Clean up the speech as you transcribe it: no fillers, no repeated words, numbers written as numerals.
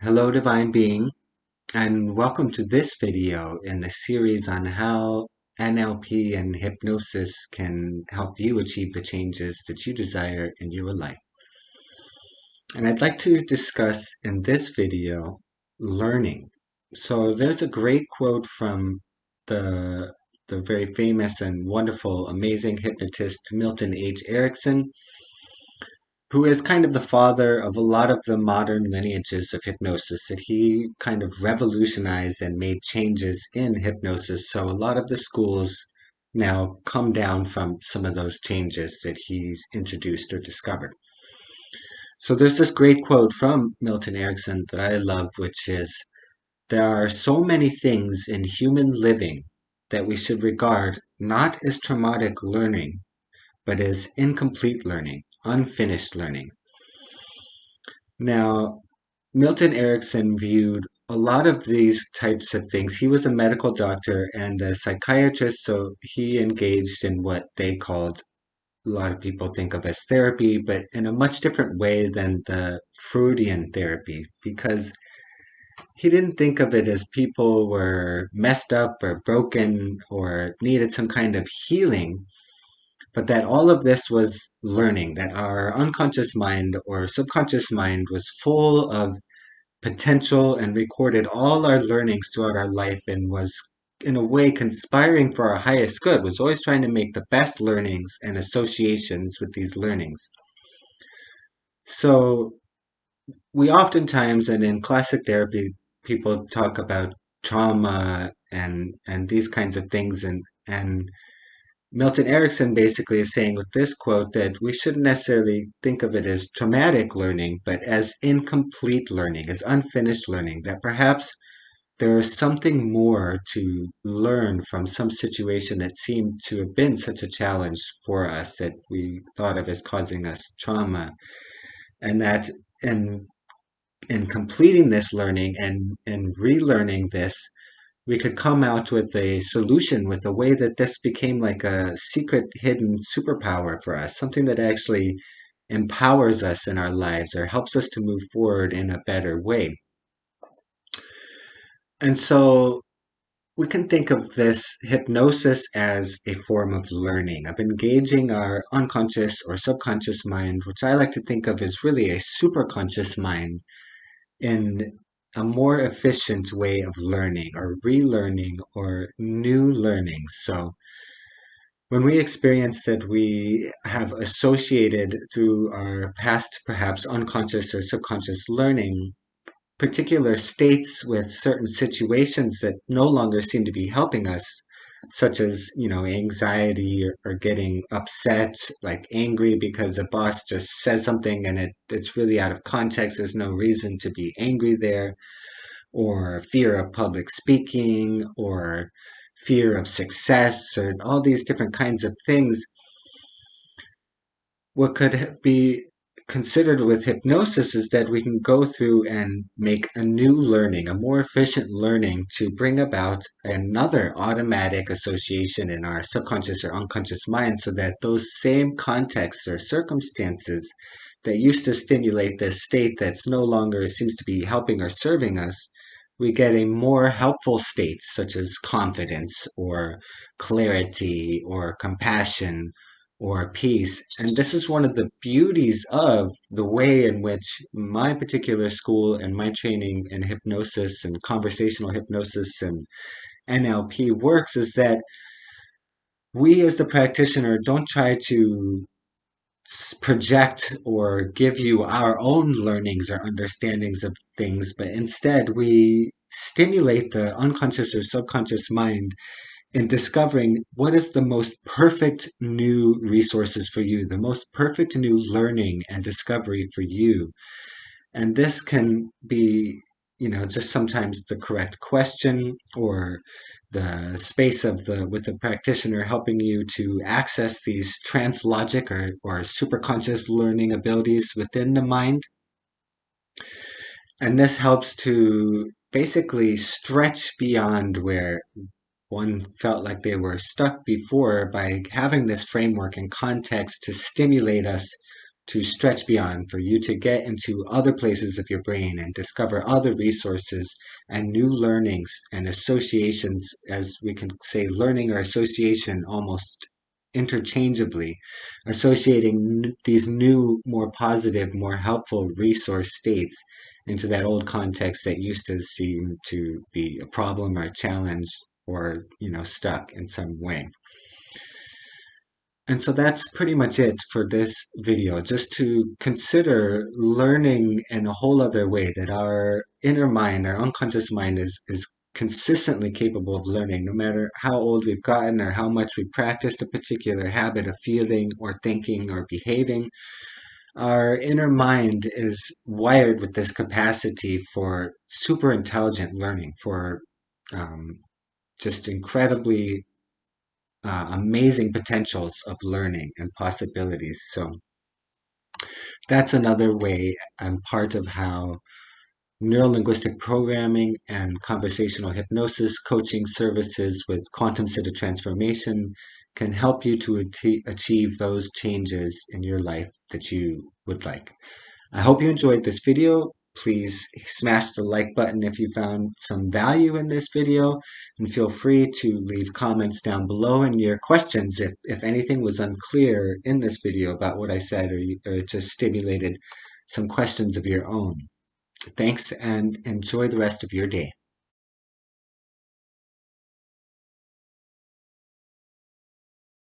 Hello, Divine Being, and welcome to this video in the series on how NLP and hypnosis can help you achieve the changes that you desire in your life. And I'd like to discuss in this video learning. So there's a great quote from the the very famous and wonderful, amazing hypnotist Milton H Erickson, who is kind of the father of a lot of the modern lineages of hypnosis, that he kind of revolutionized and made changes in hypnosis. So a lot of the schools now come down from some of those changes that he's introduced or discovered. So there's this great quote from Milton Erickson that I love, which is, "There are so many things in human living that we should regard not as traumatic learning, but as incomplete learning, unfinished learning." Now, Milton Erickson viewed a lot of these types of things. He was a medical doctor and a psychiatrist, so he engaged in what they called, a lot of people think of as therapy, but in a much different way than the Freudian therapy, because he didn't think of it as people were messed up or broken or needed some kind of healing, but that all of this was learning, that our unconscious mind or subconscious mind was full of potential and recorded all our learnings throughout our life and was in a way conspiring for our highest good, was always trying to make the best learnings and associations with these learnings. So we oftentimes, and in classic therapy, people talk about trauma and these kinds of things, and Milton Erickson basically is saying with this quote that we shouldn't necessarily think of it as traumatic learning, but as incomplete learning, as unfinished learning, that perhaps there is something more to learn from some situation that seemed to have been such a challenge for us that we thought of as causing us trauma. And that in in completing this learning and relearning this, we could come out with a solution, with a way that this became like a secret hidden superpower for us, something that actually empowers us in our lives or helps us to move forward in a better way. And so we can think of this hypnosis as a form of learning, of engaging our unconscious or subconscious mind, which I like to think of as really a superconscious mind, in a more efficient way of learning or relearning or new learning. So when we experience that we have associated through our past, perhaps unconscious or subconscious learning, particular states with certain situations that no longer seem to be helping us, such as, anxiety or getting upset, like angry because a boss just says something and it's really out of context. There's no reason to be angry there, or fear of public speaking, or fear of success, or all these different kinds of things. What could be considered with hypnosis is that we can go through and make a new learning, a more efficient learning, to bring about another automatic association in our subconscious or unconscious mind, so that those same contexts or circumstances that used to stimulate this state that's no longer seems to be helping or serving us, we get a more helpful state, such as confidence or clarity or compassion or peace. And this is one of the beauties of the way in which my particular school and my training in hypnosis and conversational hypnosis and NLP works, is that we as the practitioner don't try to project or give you our own learnings or understandings of things, but instead we stimulate the unconscious or subconscious mind in discovering what is the most perfect new resources for you, the most perfect new learning and discovery for you. And this can be, just sometimes the correct question, or the space of the with the practitioner helping you to access these translogic or superconscious learning abilities within the mind. And this helps to basically stretch beyond where one felt like they were stuck before, by having this framework and context to stimulate us to stretch beyond, for you to get into other places of your brain and discover other resources and new learnings and associations, as we can say learning or association almost interchangeably, associating these new, more positive, more helpful resource states into that old context that used to seem to be a problem or a challenge or, stuck in some way. And so that's pretty much it for this video, just to consider learning in a whole other way, that our inner mind, our unconscious mind is consistently capable of learning, no matter how old we've gotten or how much we practice a particular habit of feeling or thinking or behaving. Our inner mind is wired with this capacity for super intelligent learning, for um, just incredibly amazing potentials of learning and possibilities. So that's another way and part of how neurolinguistic programming and conversational hypnosis coaching services with quantum state of transformation can help you to achieve those changes in your life that you would like. I hope you enjoyed this video. Please smash the like button if you found some value in this video, and feel free to leave comments down below and your questions if anything was unclear in this video about what I said, or it just stimulated some questions of your own. Thanks and enjoy the rest of your day.